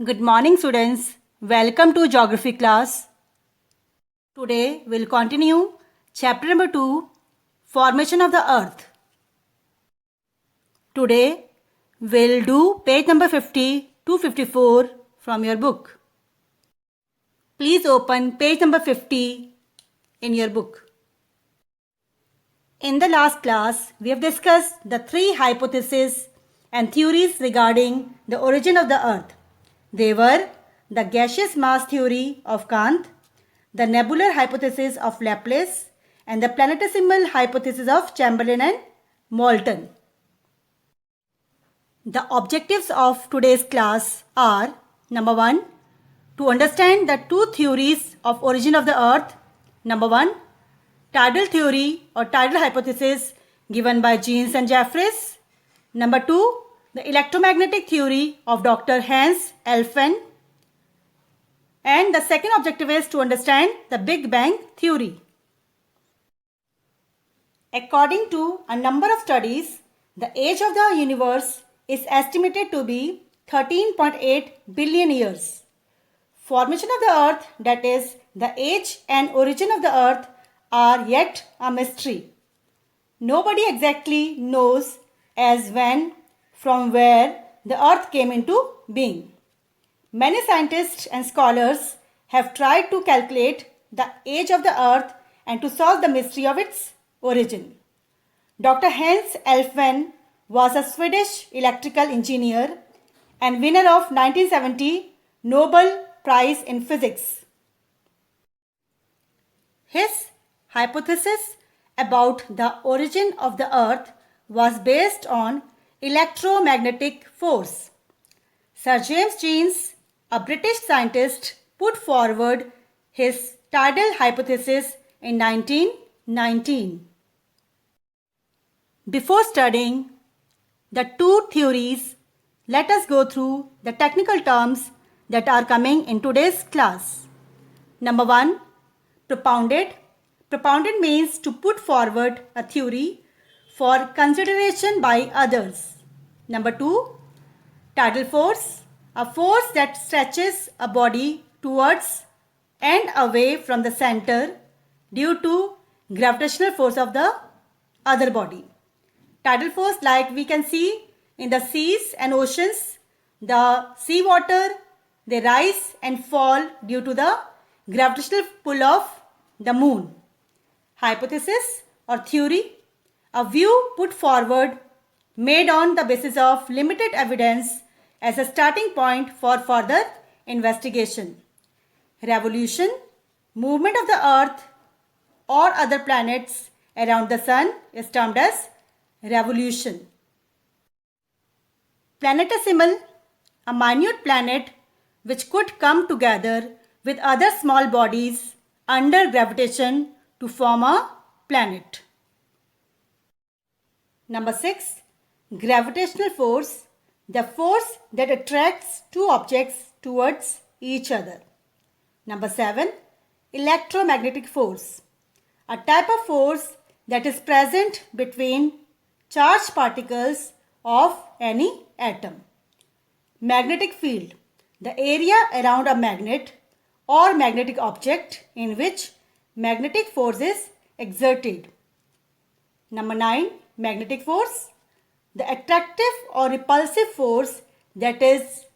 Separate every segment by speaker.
Speaker 1: Good morning, students. Welcome to Geography class. Today we'll continue chapter number 2, Formation of the Earth. Today we'll do page number 50 to 54 from your book. Please open page number 50 in your book. In the last class, we have discussed the three hypotheses and theories regarding the origin of the Earth. They were the gaseous mass theory of Kant, the nebular hypothesis of Laplace, and the planetesimal hypothesis of Chamberlain and Moulton. The objectives of today's class are: number 1, to understand the two theories of origin of the Earth. Number 1, tidal theory or tidal hypothesis given by Jeans and Jeffreys. Number 2, the electromagnetic theory of Dr. Hans Elfven. And the second objective is to understand the Big Bang theory. According to a number of studies, the age of the universe is estimated to be 13.8 billion years. Formation of the Earth, that is, the age and origin of the Earth, are yet a mystery. Nobody exactly knows as when, from where the Earth came into being. Many scientists and scholars have tried to calculate the age of the Earth and to solve the mystery of its origin. Dr. Hans Elfven was a Swedish electrical engineer and winner of 1970 Nobel Prize in Physics. His hypothesis about the origin of the Earth was based on electromagnetic force. Sir James Jeans, a British scientist, put forward his tidal hypothesis in 1919. Before studying the two theories, let us go through the technical terms that are coming in today's class. Number 1, propounded. Propounded means to put forward a theory for consideration by others. Number 2, tidal force, a force that stretches a body towards and away from the center due to gravitational force of the other body. Tidal force, like we can see in the seas and oceans, the sea water, they rise and fall due to the gravitational pull of the moon. Hypothesis or theory, a view put forward made on the basis of limited evidence as a starting point for further investigation. Revolution, movement of the Earth or other planets around the Sun is termed as revolution. Planetesimal, a minute planet which could come together with other small bodies under gravitation to form a planet. Number 6, gravitational force, the force that attracts two objects towards each other. Number 7, electromagnetic force, a type of force that is present between charged particles of any atom. Magnetic field, the area around a magnet or magnetic object in which magnetic force is exerted. Number 9, magnetic force, the attractive or repulsive force that is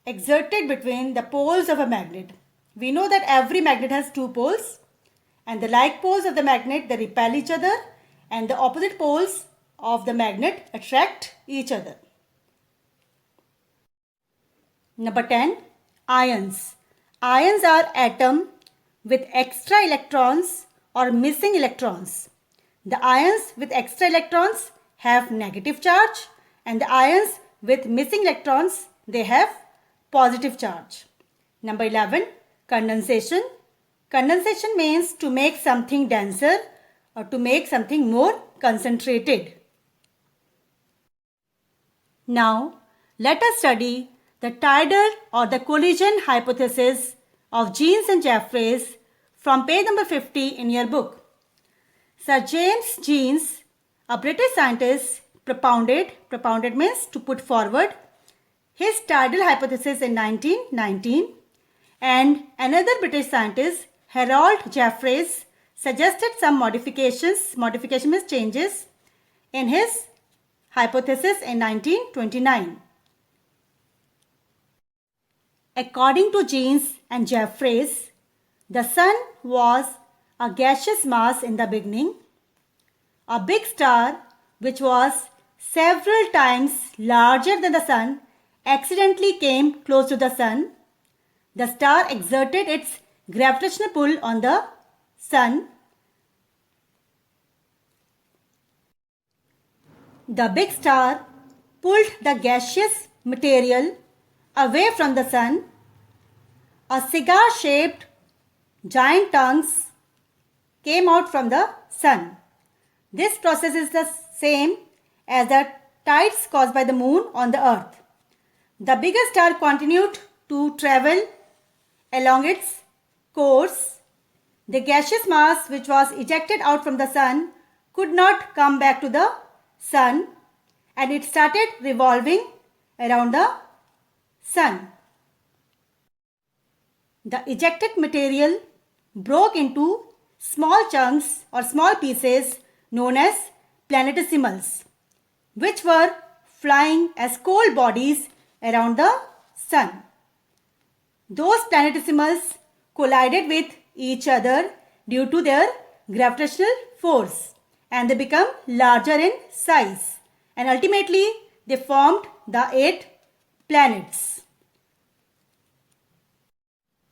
Speaker 1: exerted between the poles of a magnet. We know that every magnet has two poles, and the like poles of the magnet, they repel each other, and the opposite poles of the magnet attract each other. Number 10, ions. Ions are atoms with extra electrons or missing electrons. The ions with extra electrons have negative charge, and the ions with missing electrons, they have positive charge. Number 11, condensation. Condensation means to make something denser or to make something more concentrated. Now, let us study the tidal or the collision hypothesis of Jeans and Jeffreys from page number 50 in your book. Sir James Jeans, a British scientist, propounded means to put forward his tidal hypothesis in 1919, and another British scientist, Harold Jeffreys, suggested some modifications means changes, in his hypothesis in 1929. According to Jeans and Jeffreys, the Sun was a gaseous mass in the beginning. A big star, which was several times larger than the Sun, accidentally came close to the Sun. The star exerted its gravitational pull on the Sun. The big star pulled the gaseous material away from the Sun. A cigar-shaped giant tongues came out from the Sun. This process is the same as the tides caused by the Moon on the Earth. The bigger star continued to travel along its course. The gaseous mass which was ejected out from the Sun could not come back to the Sun, and it started revolving around the Sun. The ejected material broke into small chunks or small pieces known as planetesimals, which were flying as cold bodies around the Sun. Those planetesimals collided with each other due to their gravitational force, and they become larger in size, and ultimately they formed the 8 planets.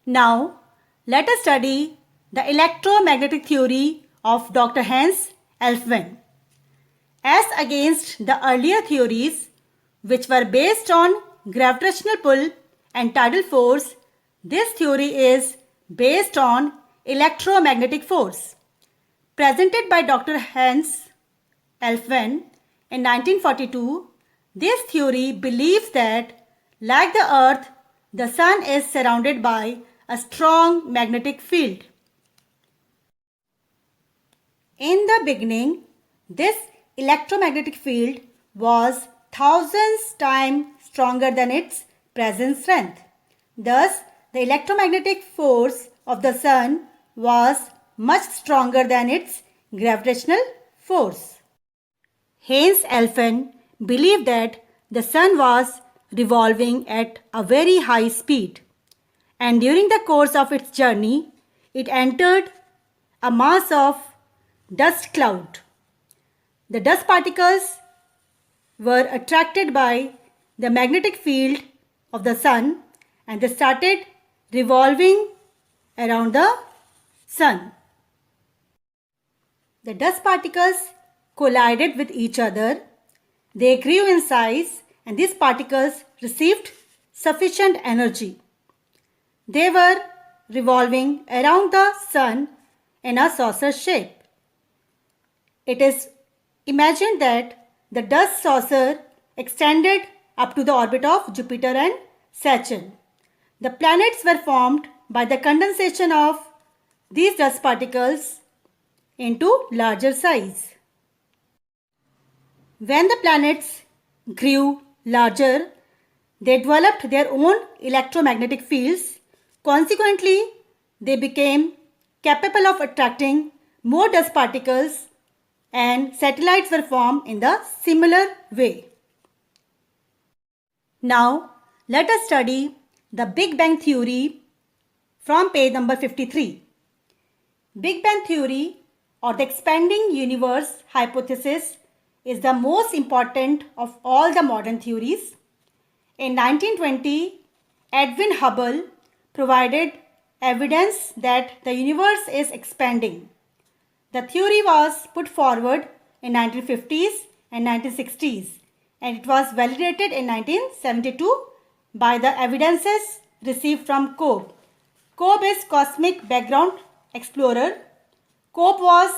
Speaker 1: Now let us study the electromagnetic theory of Dr. Hans Elfven. As against the earlier theories, which were based on gravitational pull and tidal force, this theory is based on electromagnetic force. Presented by Dr. Hans Elfven in 1942, this theory believes that, like the Earth, the Sun is surrounded by a strong magnetic field. In the beginning, this electromagnetic field was thousands times stronger than its present strength. Thus, the electromagnetic force of the Sun was much stronger than its gravitational force. Hans Elfven believed that the Sun was revolving at a very high speed, and during the course of its journey, it entered a mass of dust cloud. The dust particles were attracted by the magnetic field of the Sun, and they started revolving around the Sun. The dust particles collided with each other. They grew in size, and these particles received sufficient energy. They were revolving around the Sun in a saucer shape. It is imagined that the dust saucer extended up to the orbit of Jupiter and Saturn. The planets were formed by the condensation of these dust particles into larger size. When the planets grew larger, they developed their own electromagnetic fields. Consequently, they became capable of attracting more dust particles, and satellites were formed in the similar way. Now, let us study the Big Bang Theory from page number 53. Big Bang Theory, or the expanding universe hypothesis, is the most important of all the modern theories. In 1920, Edwin Hubble provided evidence that the universe is expanding. The theory was put forward in 1950s and 1960s, and it was validated in 1972 by the evidences received from COBE. COBE is Cosmic Background Explorer. COBE was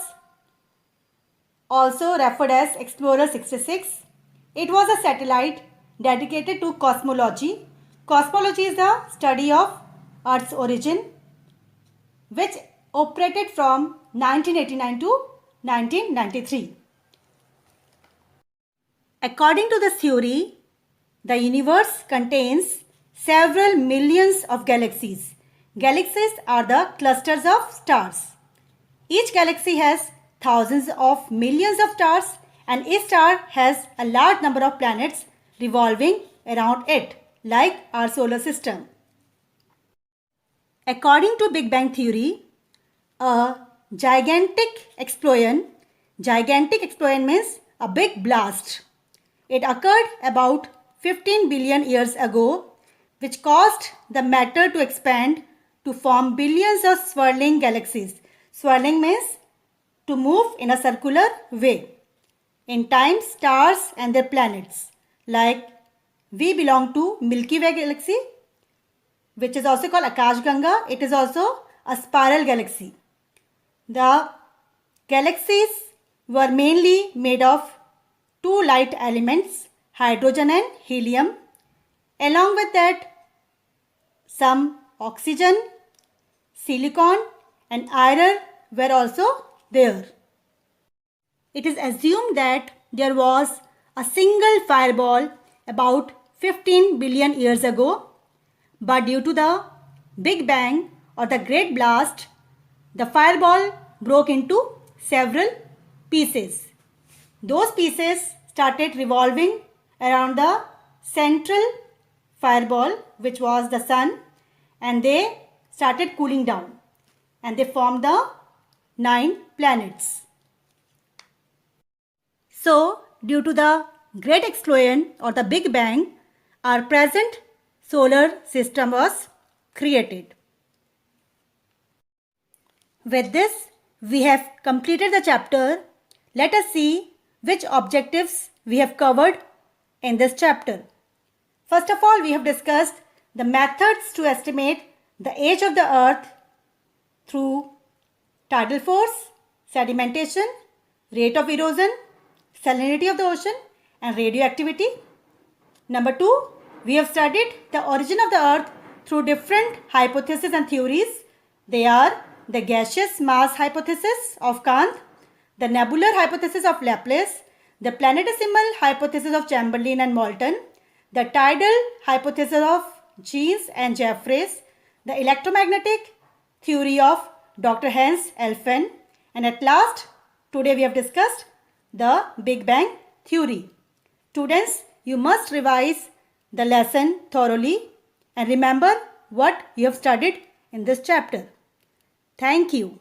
Speaker 1: also referred as Explorer 66. It was a satellite dedicated to cosmology. Cosmology is the study of Earth's origin, which operated from 1989 to 1993. According to this theory, The universe contains several millions of galaxies. Galaxies are the clusters of stars. Each galaxy has thousands of millions of stars, and each star has a large number of planets revolving around it, like our solar system. According to Big Bang theory, a gigantic explosion means a big blast. It occurred about 15 billion years ago, which caused the matter to expand to form billions of swirling galaxies. Swirling means to move in a circular way. In time, stars and their planets, like we belong to Milky Way galaxy, which is also called Akashganga. It is also a spiral galaxy. The galaxies were mainly made of two light elements, hydrogen and helium. Along with that, some oxygen, silicon and iron were also there. It is assumed that there was a single fireball about 15 billion years ago, but due to the Big Bang or the Great Blast, the fireball broke into several pieces. Those pieces started revolving around the central fireball, which was the sun, and they started cooling down and they formed the 9 planets. So, due to the Great Explosion or the Big Bang, our present solar system was created. With this, we have completed the chapter. Let us see which objectives we have covered in this chapter. First of all, we have discussed the methods to estimate the age of the earth through tidal force, sedimentation, rate of erosion, salinity of the ocean and radioactivity. Number 2, we have studied the origin of the earth through different hypotheses and theories. They are the gaseous mass hypothesis of Kant, the nebular hypothesis of Laplace, the planetesimal hypothesis of Chamberlain and Moulton, the tidal hypothesis of Jeans and Jeffreys, the electromagnetic theory of Dr. Hans Elfven, and at last, today we have discussed the Big Bang theory. Students, you must revise the lesson thoroughly and remember what you have studied in this chapter. Thank you.